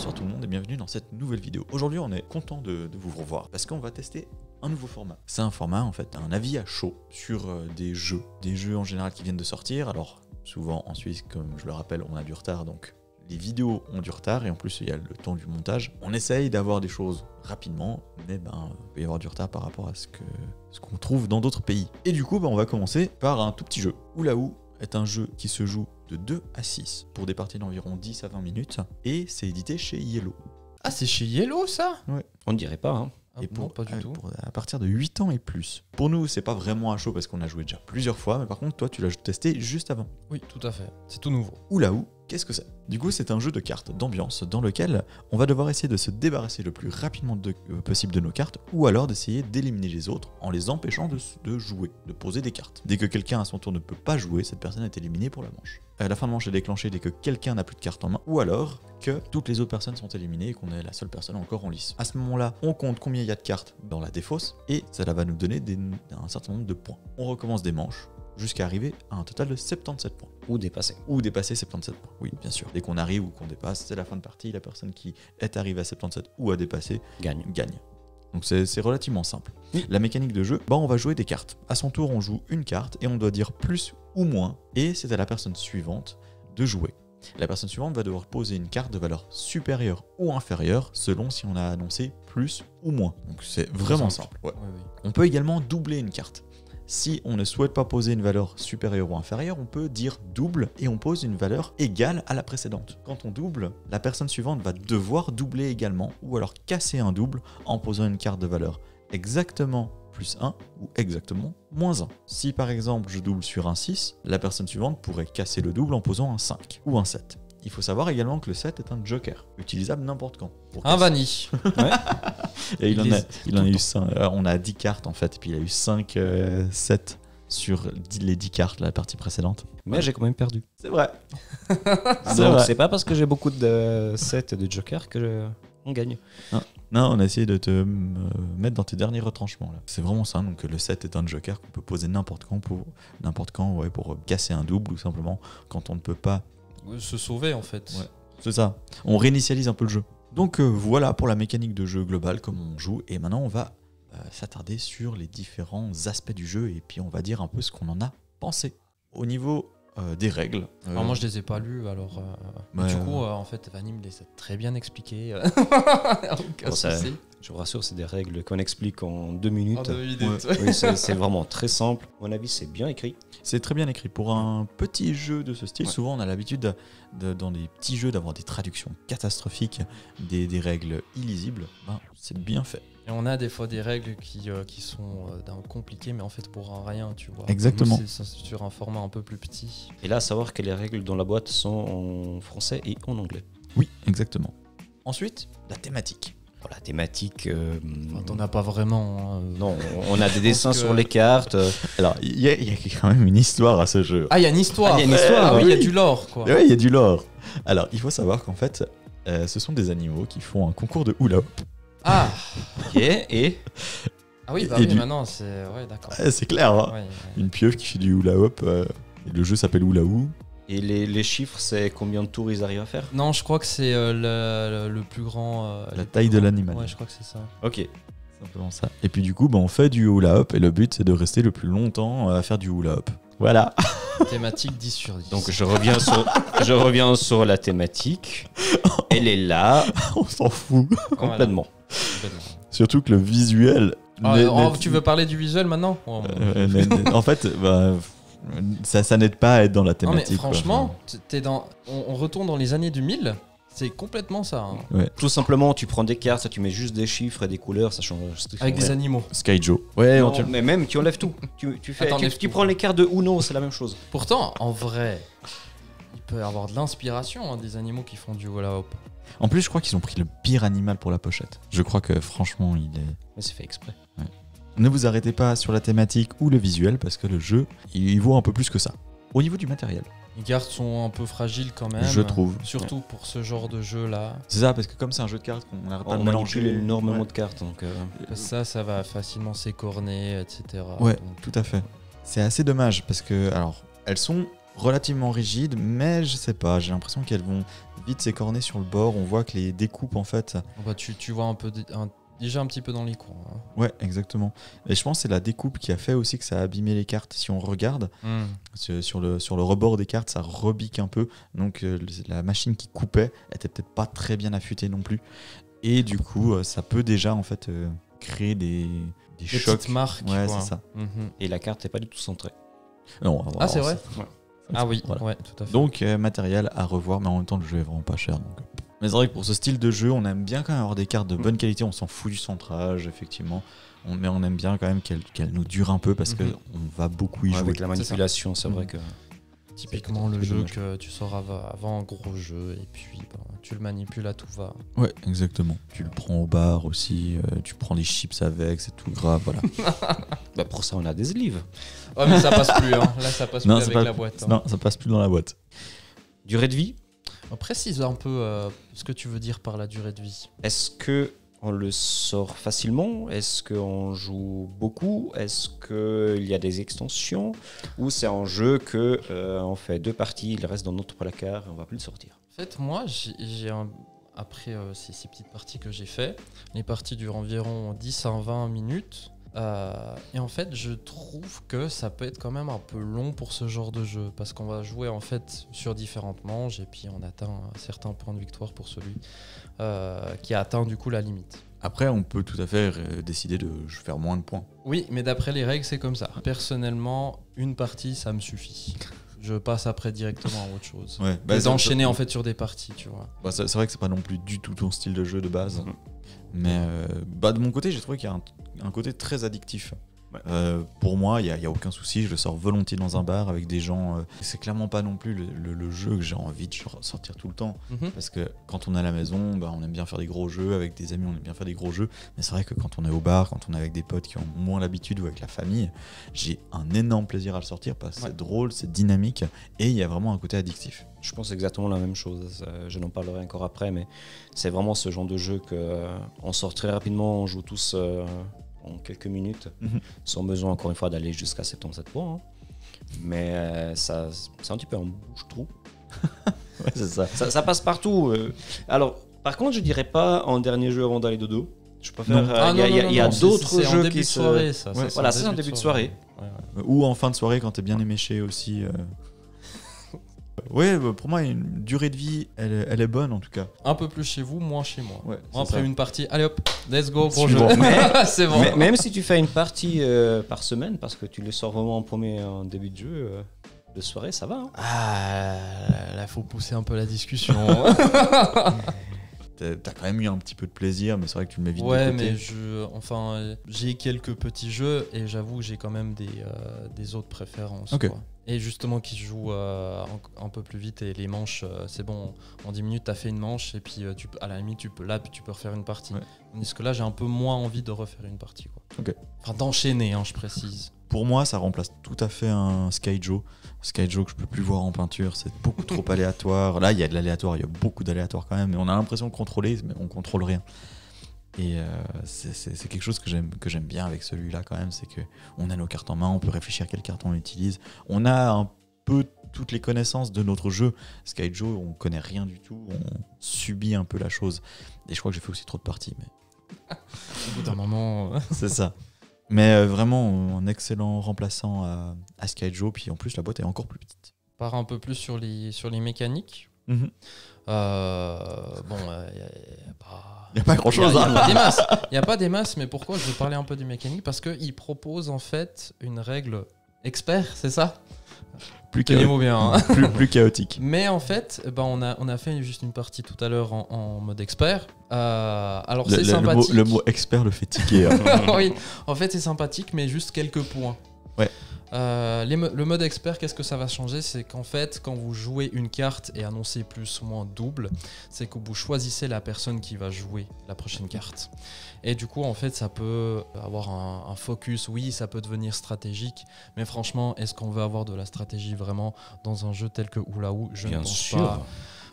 bonsoir tout le monde et bienvenue dans cette nouvelle vidéo. Aujourd'hui on est content de vous revoir parce qu'on va tester un nouveau format. C'est un format en fait, un avis à chaud sur des jeux en général qui viennent de sortir. Alors souvent en Suisse, comme je le rappelle, on a du retard, donc les vidéos ont du retard et en plus il y a le temps du montage. On essaye d'avoir des choses rapidement, mais il peut y avoir du retard par rapport à ce qu'on trouve dans d'autres pays. Et du coup on va commencer par un tout petit jeu. Oulaou est un jeu qui se joue de 2 à 6 pour des parties d'environ 10 à 20 minutes et c'est édité chez Yellow. Ah, c'est chez Yellow ça? Ouais. On ne dirait pas, hein. Ah, Et non, pas du tout. à partir de 8 ans et plus. Pour nous, c'est pas vraiment un show parce qu'on a joué déjà plusieurs fois, mais par contre, toi, tu l'as testé juste avant. Oui, tout à fait. C'est tout nouveau. Oulaou, qu'est-ce que c'est? Du coup, c'est un jeu de cartes d'ambiance dans lequel on va devoir essayer de se débarrasser le plus rapidement possible de nos cartes ou alors d'essayer d'éliminer les autres en les empêchant de jouer, de poser des cartes. Dès que quelqu'un à son tour ne peut pas jouer, cette personne est éliminée pour la manche. La fin de manche est déclenchée dès que quelqu'un n'a plus de cartes en main ou alors que toutes les autres personnes sont éliminées et qu'on est la seule personne encore en lice. À ce moment-là, on compte combien il y a de cartes dans la défausse et cela va nous donner un certain nombre de points. On recommence des manches jusqu'à arriver à un total de 77 points. Ou dépasser. Ou dépasser 77 points, oui, bien sûr. Dès qu'on arrive ou qu'on dépasse, c'est la fin de partie. La personne qui est arrivée à 77 ou à dépasser Gagne. Donc c'est relativement simple. Oui. La mécanique de jeu, on va jouer des cartes. À son tour, on joue une carte et on doit dire plus ou moins. Et c'est à la personne suivante de jouer. La personne suivante va devoir poser une carte de valeur supérieure ou inférieure selon si on a annoncé plus ou moins. Donc c'est vraiment simple. Ouais. Oui. On peut également doubler une carte. Si on ne souhaite pas poser une valeur supérieure ou inférieure, on peut dire double et on pose une valeur égale à la précédente. Quand on double, la personne suivante va devoir doubler également ou alors casser un double en posant une carte de valeur exactement plus 1 ou exactement moins 1. Si par exemple je double sur un 6, la personne suivante pourrait casser le double en posant un 5 ou un 7. Il faut savoir également que le 7 est un joker, utilisable n'importe quand. Un vanille. Ouais. Et il Il en a eu 5. On a 10 cartes en fait, et puis il a eu 5 7 sur les 10 cartes la partie précédente. Mais j'ai quand même perdu. C'est vrai. Donc c'est pas parce que j'ai beaucoup de sets et de jokers que on gagne. Non, on a essayé de te mettre dans tes derniers retranchements. Là. C'est vraiment ça. Donc le 7 est un joker qu'on peut poser n'importe quand pour casser un double ou simplement quand on ne peut pas. Se sauver en fait. Ouais. C'est ça. On réinitialise un peu le jeu. Donc voilà pour la mécanique de jeu globale, comme on joue. Et maintenant, on va s'attarder sur les différents aspects du jeu et puis on va dire un peu ce qu'on en a pensé. Au niveau des règles. Alors moi je les ai pas lus, alors Ouais, du coup en fait Vanim me les a très bien expliqués. Aucun Bon, ça, souci. je vous rassure, c'est des règles qu'on explique en 2 minutes. En 2 minutes. Oui, c'est vraiment très simple. À mon avis, c'est bien écrit. C'est très bien écrit. Pour un petit jeu de ce style, Ouais. souvent on a l'habitude dans des petits jeux d'avoir des traductions catastrophiques, des règles illisibles. C'est bien fait. Et on a des fois des règles qui sont compliquées, mais en fait pour un rien, tu vois. Exactement. Nous, c'est sur un format un peu plus petit. Et là, à savoir que les règles dans la boîte sont en français et en anglais. Oui, exactement. Ensuite, la thématique. Bon, la thématique... Enfin, t'en as pas vraiment. Hein. Non, on a des dessins que- sur les cartes. Alors, il y a quand même une histoire à ce jeu. Ah, il y a une histoire. Ah, il y a une histoire, Ah oui, il y a oui. du lore quoi. Oui, il y a du lore. Alors, il faut savoir qu'en fait, ce sont des animaux qui font un concours de hula hoop. Ah. Ok, et... Ah oui, bah Et oui, du- maintenant c'est. Ouais, d'accord. C'est clair, hein. Ouais. Une pieuvre qui fait du hula hoop. Et le jeu s'appelle Oulaou. Et les chiffres, c'est combien de tours ils arrivent à faire? Non, je crois que c'est le plus grand. La taille de l'animal. Ouais, je crois que c'est ça. Ok. Simplement ça. Et puis du coup, on fait du hula hoop et le but c'est de rester le plus longtemps à faire du hula hoop. Voilà. Thématique 10 sur 10. Donc je reviens sur la thématique. Elle est là, On s'en fout. complètement. Surtout que le visuel. Tu veux parler du visuel maintenant? Oh, En fait, ça n'aide pas à être dans la non mais thématique. quoi. franchement, on retourne dans les années 2000. C'est complètement ça. Hein. Ouais. Tout simplement, tu prends des cartes, tu mets juste des chiffres et des couleurs, ça change. Avec des animaux. Skyjo. Ouais, Non, mais même tu enlèves tout. Attends, Tu enlève tout. prends les cartes de Uno, c'est la même chose. Pourtant, en vrai, il peut y avoir de l'inspiration des animaux qui font du hula hoop. En plus, je crois qu'ils ont pris le pire animal pour la pochette. Je crois que franchement, il est. Mais c'est fait exprès. Ne vous arrêtez pas sur la thématique ou le visuel parce que le jeu, il vaut un peu plus que ça. Au niveau du matériel, Les cartes sont un peu fragiles quand même. je trouve. Surtout pour ce genre de jeu là. C'est ça, parce que comme c'est un jeu de cartes qu'on n'arrête pas de On manipule mélanger. énormément Ouais. de cartes. Donc, Ça va facilement s'écorner, etc. Ouais, Donc, tout à fait. C'est assez dommage parce que, alors, elles sont relativement rigides, mais je sais pas, j'ai l'impression qu'elles vont vite s'écorner sur le bord. On voit que les découpes en fait. Bah, tu vois un peu déjà un petit peu dans les coins. Hein. Ouais, exactement. Et je pense que c'est la découpe qui a fait aussi que ça a abîmé les cartes. Si on regarde sur le rebord des cartes, ça rebique un peu. Donc la machine qui coupait était peut-être pas très bien affûtée non plus. Et du coup, ça peut déjà en fait créer des chocs. Petites marques. Ouais, quoi. c'est ça. Et la carte n'est pas du tout centrée. Non, Ah, c'est vrai. Ouais. Ah oui, Voilà. ouais, tout à fait. Donc matériel à revoir, mais en même temps le jeu est vraiment pas cher. Donc. Mais c'est vrai que pour ce style de jeu, on aime bien quand même avoir des cartes de bonne qualité. On s'en fout du centrage, effectivement. Mais on aime bien quand même qu'elles nous durent un peu parce qu'on va beaucoup y jouer. Avec la manipulation, c'est vrai que... Typiquement le c'est jeu dommage. que tu sors avant un gros jeu et puis tu le manipules à tout va. Ouais, exactement. Tu le prends au bar aussi, tu prends des chips avec, c'est tout grave, voilà. Bah pour ça, on a des sleeves. Oh mais ça passe plus, hein. Là ça passe Non, plus c'est avec pas- la boîte. Hein. Non, ça passe plus dans la boîte. Durée de vie, Précise un peu ce que tu veux dire par la durée de vie. est-ce que on le sort facilement? Est-ce qu'on joue beaucoup? Est-ce qu'il y a des extensions? Ou c'est un jeu que on fait 2 parties, il reste dans notre placard et on va plus le sortir? En fait moi après ces petites parties que j'ai fait, les parties durent environ 10 à 20 minutes. Et en fait je trouve que ça peut être quand même un peu long pour ce genre de jeu parce qu'on va jouer en fait sur différentes manches et puis on atteint un certain point de victoire pour celui qui a atteint du coup la limite. Après, on peut tout à fait décider de faire moins de points. Oui, mais d'après les règles c'est comme ça. Personnellement, une partie ça me suffit. Je passe après directement à autre chose. Ouais, Et d'enchaîner en fait sur des parties, tu vois. Bah, c'est vrai que c'est pas non plus du tout ton style de jeu de base. Mais de mon côté, j'ai trouvé qu'il y a un côté très addictif. Ouais. Pour moi, il n'y a aucun souci, je le sors volontiers dans un bar avec des gens. C'est clairement pas non plus le jeu que j'ai envie de sortir tout le temps. Parce que quand on est à la maison, on aime bien faire des gros jeux, avec des amis on aime bien faire des gros jeux. Mais c'est vrai que quand on est au bar, quand on est avec des potes qui ont moins l'habitude ou avec la famille, j'ai un énorme plaisir à le sortir parce que c'est drôle, c'est dynamique et il y a vraiment un côté addictif. Je pense exactement la même chose. Je n'en parlerai encore après, mais c'est vraiment ce genre de jeu qu'on sort très rapidement, on joue tous en quelques minutes, sans besoin encore une fois d'aller jusqu'à 77 points. Hein. Mais c'est un petit peu un bouche-trou. Ouais, c'est ça. Ça passe partout. Alors, par contre, je dirais pas en dernier jeu avant d'aller dodo. Je préfère. Il y a d'autres jeux qui se. Soirée, ça. Ouais, Voilà, c'est un début de soirée. Ouais. Ou en fin de soirée quand t'es bien éméché aussi. Ouais, pour moi, une durée de vie, elle est bonne en tout cas. Un peu plus chez vous, moins chez moi. Ouais, Moi, c'est après ça. une partie, allez hop, let's go, gros Suivant. jeu. Mais- C'est bon. Mais même si tu fais une partie par semaine, parce que tu le sors vraiment en début de jeu, de soirée, ça va. Hein. Ah, là, faut pousser un peu la discussion. T'as quand même eu un petit peu de plaisir, mais c'est vrai que tu le mets vite Ouais, de côté. mais j'ai quelques petits jeux et j'avoue que j'ai quand même des autres préférences. Ok. Quoi. Et justement, qui se jouent un peu plus vite et les manches, c'est bon, en 10 minutes, t'as fait une manche et puis à la limite, tu peux refaire une partie. Ouais. Tandis que là, j'ai un peu moins envie de refaire une partie. Quoi. Ok. Enfin, d'enchaîner, je précise. Pour moi, ça remplace tout à fait un Skyjo. Skyjo que je peux plus voir en peinture, c'est beaucoup trop aléatoire. Là, il y a de l'aléatoire, il y a beaucoup d'aléatoire quand même, mais on a l'impression de contrôler, mais on contrôle rien. Et c'est quelque chose que j'aime bien avec celui-là quand même, c'est que on a nos cartes en main, on peut réfléchir à quelle carte on utilise. On a un peu toutes les connaissances de notre jeu. Skyjo, on connaît rien du tout, on subit un peu la chose. Et je crois que j'ai fait aussi trop de parties, mais Au bout d'un moment. c'est ça. Mais vraiment, un excellent remplaçant à Skyjo. Puis en plus, la boîte est encore plus petite. Part un peu plus sur les mécaniques. Bon, il Il n'y a pas grand-chose. Il n'y a pas des masses, mais pourquoi je veux parler un peu des mécaniques? Parce qu'il propose en fait une règle expert, c'est ça? Plus Tenez-vous bien. Hein. plus chaotique. Mais en fait, on a fait juste une partie tout à l'heure en mode expert. Alors c'est sympathique. Le mot expert le fait tiquer. Hein. Oui, en fait c'est sympathique, mais juste quelques points. Ouais. Le mode expert, qu'est-ce que ça va changer? C'est qu'en fait, quand vous jouez une carte et annoncez plus ou moins double, c'est que vous choisissez la personne qui va jouer la prochaine carte. Et du coup, en fait, ça peut avoir un focus. Oui, ça peut devenir stratégique, mais franchement, est-ce qu'on veut avoir de la stratégie vraiment dans un jeu tel que Oulaou? Je ne pense pas.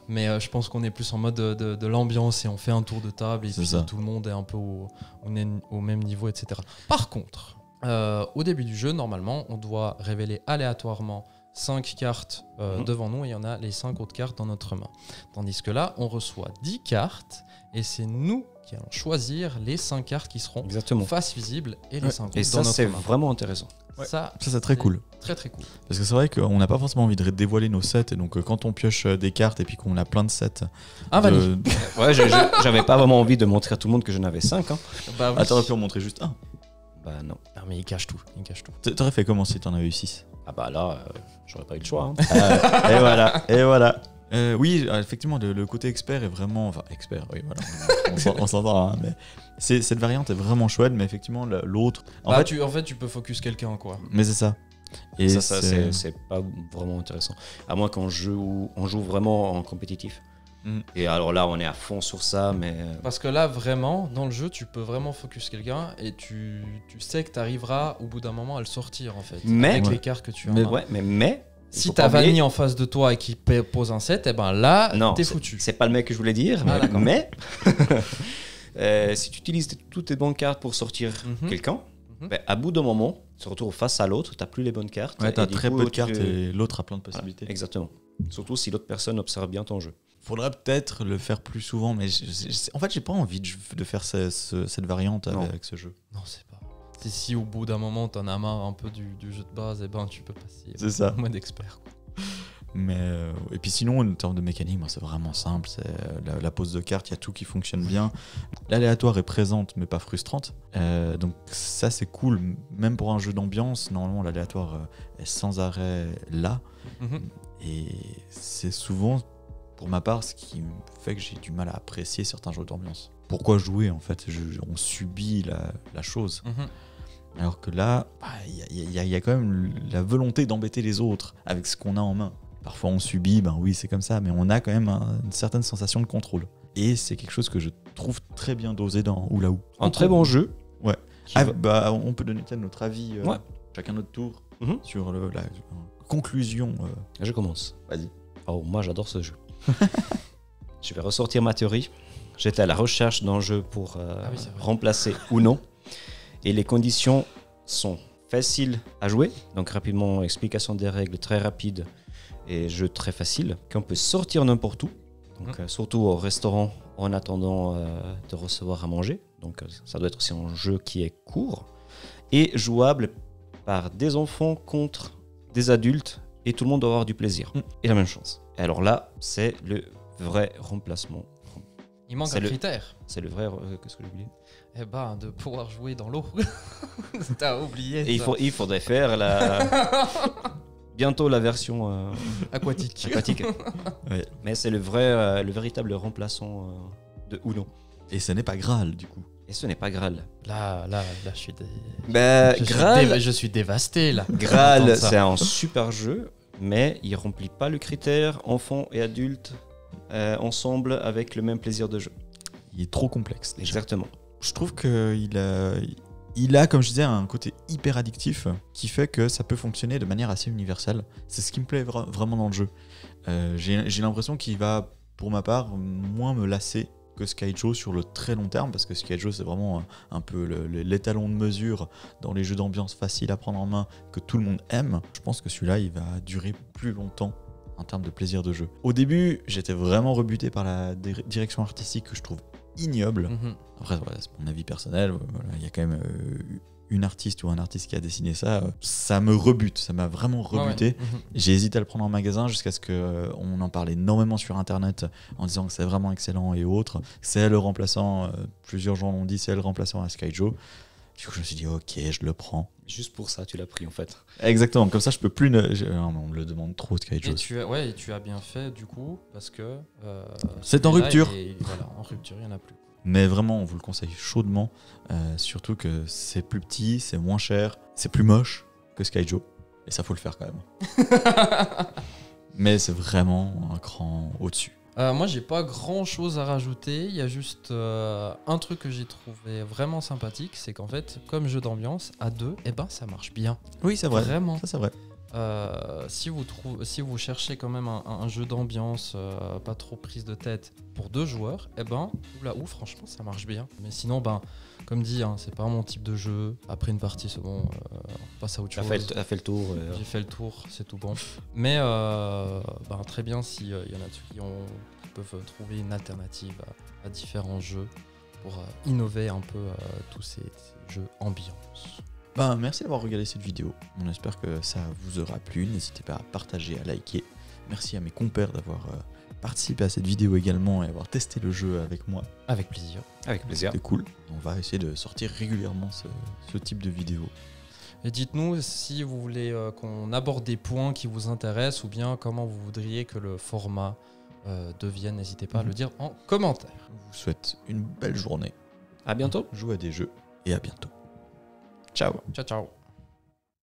Mais je pense qu'on est plus en mode de l'ambiance et on fait un tour de table et puis tout le monde est un peu au même niveau, etc. Par contre, au début du jeu, normalement, on doit révéler aléatoirement 5 cartes devant nous et il y en a les 5 autres cartes dans notre main. Tandis que là, on reçoit 10 cartes et c'est nous qui allons choisir les 5 cartes qui seront Exactement. face visible et les 5 autres Et dans ça, notre c'est main. vraiment intéressant. Ouais. Ça, Ça, c'est très cool. Très très cool. Parce que c'est vrai qu'on n'a pas forcément envie de dévoiler nos sets. Et donc, quand on pioche des cartes et puis qu'on a plein de sets. Ah, Vanille. Ouais, j'avais pas vraiment envie de montrer à tout le monde que je n'avais 5. Hein. Bah, oui. Ah, t'aurais pu en montrer juste un. Bah non. Non, mais il cache tout. Il cache tout. T'aurais fait comment si t'en avais eu 6? Ah bah là, j'aurais pas eu le choix. Hein. Et voilà, et voilà. Oui, effectivement, le côté expert est vraiment... Enfin, expert, oui, voilà. On s'entend, hein, mais cette variante est vraiment chouette, mais effectivement, l'autre... En fait, tu peux focus quelqu'un, quoi. mais c'est ça. Et ça c'est pas vraiment intéressant. À moins qu'on joue vraiment en compétitif. Et alors là, on est à fond sur ça, mais... Parce que là, vraiment, dans le jeu, tu peux vraiment focus quelqu'un et tu sais que tu arriveras au bout d'un moment à le sortir, en fait. Mais- avec Ouais. les cartes que tu as. Mais- en main. Ouais, mais il Si faut t'as pas oublier- Vanille en face de toi et qui pose un set, et ben là, Non, t'es c'est- foutu. C'est pas le mec que je voulais dire, Ah, d'accord. mais si tu utilises toutes tes bonnes cartes pour sortir Mhm. quelqu'un, Mhm. à bout d'un moment, tu te retrouves face à l'autre, t'as plus les bonnes cartes. Ouais, t'as et du très coup, peu de tu- cartes et l'autre a plein de Voilà, possibilités. exactement. Surtout si l'autre personne observe bien ton jeu. Faudrait peut-être le faire plus souvent, mais en fait, j'ai pas envie de faire cette variante Non. avec ce jeu. Non, c'est pas. C'est si au bout d'un moment, t'en as marre un peu du jeu de base, et ben tu peux passer C'est ça. au mode expert. Quoi. Mais et puis sinon, en termes de mécanique, moi, c'est vraiment simple. C'est la pose de carte, il y a tout qui fonctionne bien. L'aléatoire est présente, mais pas frustrante. Donc ça, c'est cool. Même pour un jeu d'ambiance, normalement, l'aléatoire est sans arrêt là. Mhm. Et c'est souvent, pour ma part, ce qui me fait que j'ai du mal à apprécier certains jeux d'ambiance. Pourquoi jouer, en fait? On subit la chose. Mhm. Alors que là, il y a quand même la volonté d'embêter les autres avec ce qu'on a en main. Parfois on subit, ben oui c'est comme ça, mais on a quand même une certaine sensation de contrôle. Et c'est quelque chose que je trouve très bien dosé dans Oula Ou. Un très bon jeu. Ouais. Qui Ah, va- bah, on peut donner peut-être notre avis, Ouais. chacun notre tour, Mhm. sur la conclusion. Je commence. Vas-y. Oh, moi j'adore ce jeu. Je vais ressortir ma théorie. J'étais à la recherche d'un jeu pour Ah oui, c'est vrai. remplacer ou non. Et les conditions sont faciles à jouer. Donc rapidement, explication des règles très rapide et jeu très facile. Qu'on peut sortir n'importe où. Donc surtout au restaurant en attendant de recevoir à manger. Donc ça doit être aussi un jeu qui est court. Et jouable par des enfants contre des adultes. Et tout le monde doit avoir du plaisir. Et la même chose. Et alors là, c'est le vrai remplacement. Il manque C'est un le- critère. C'est le vrai... Qu'est-ce que j'ai oublié? Eh ben, de pouvoir jouer dans l'eau. T'as oublié. Et ça. il faudrait faire bientôt la version Aquatique. aquatique. Ouais. Mais c'est le véritable remplaçant de Uno. Et ce n'est pas Graal du coup. Et ce n'est pas Graal. Là, je suis, je suis dévasté là. Graal, D'entendre ça. c'est un super jeu, mais il remplit pas le critère enfant et adulte ensemble avec le même plaisir de jeu. Il est trop complexe déjà. Exactement. Je trouve qu'il a, comme je disais, un côté hyper addictif qui fait que ça peut fonctionner de manière assez universelle. C'est ce qui me plaît vraiment dans le jeu. J'ai l'impression qu'il va, pour ma part, moins me lasser que Skyjo sur le très long terme, parce que Skyjo c'est vraiment un peu l'étalon de mesure dans les jeux d'ambiance faciles à prendre en main que tout le monde aime. Je pense que celui-là il va durer plus longtemps en termes de plaisir de jeu. Au début j'étais vraiment rebuté par la direction artistique que je trouve ignoble. Mhm. Après, voilà, c'est mon avis personnel. Voilà, il y a quand même une artiste ou un artiste qui a dessiné ça. Ça me rebute, ça m'a vraiment rebuté. Ouais, ouais. Mhm. J'ai hésité à le prendre en magasin jusqu'à ce qu'on en parle énormément sur Internet en disant que c'est vraiment excellent et autres. C'est le remplaçant, plusieurs gens l'ont dit, c'est le remplaçant à Skyjo. Du coup, je me suis dit, ok, je le prends. Juste pour ça, tu l'as pris en fait. Exactement, comme ça, je peux plus. Non, mais on me le demande trop, Skyjo. Et tu as bien fait du coup, parce que. C'est en celui-là, rupture. Voilà, en rupture, il n'y en a plus. Mais vraiment, on vous le conseille chaudement. Surtout que c'est plus petit, c'est moins cher, c'est plus moche que Skyjo. Et ça, faut le faire quand même. Mais c'est vraiment un cran au-dessus. Moi, j'ai pas grand chose à rajouter. Il y a juste un truc que j'ai trouvé vraiment sympathique, c'est qu'en fait, comme jeu d'ambiance, à deux, eh ben, ça marche bien. Oui, c'est vrai. Vraiment. Ça, c'est vrai. si vous cherchez quand même un jeu d'ambiance, pas trop prise de tête pour 2 joueurs, eh ben, franchement, ça marche bien. Mais sinon, comme dit, c'est pas mon type de jeu. Après une partie, c'est bon, on passe à autre chose. T'as fait le tour. J'ai fait le tour, c'est tout bon. Mais très bien s'il y en a qui peuvent trouver une alternative à différents jeux pour innover un peu tous ces jeux ambiance. Merci d'avoir regardé cette vidéo. On espère que ça vous aura plu. N'hésitez pas à partager, à liker. Merci à mes compères d'avoir participé à cette vidéo également et avoir testé le jeu avec moi. Avec plaisir. Avec plaisir. C'était cool. On va essayer de sortir régulièrement ce type de vidéo. Et dites-nous si vous voulez qu'on aborde des points qui vous intéressent ou bien comment vous voudriez que le format devienne. N'hésitez pas à le dire en commentaire. Je vous souhaite une belle journée. À bientôt. Jouez à des jeux et à bientôt. Ciao. Ciao, ciao.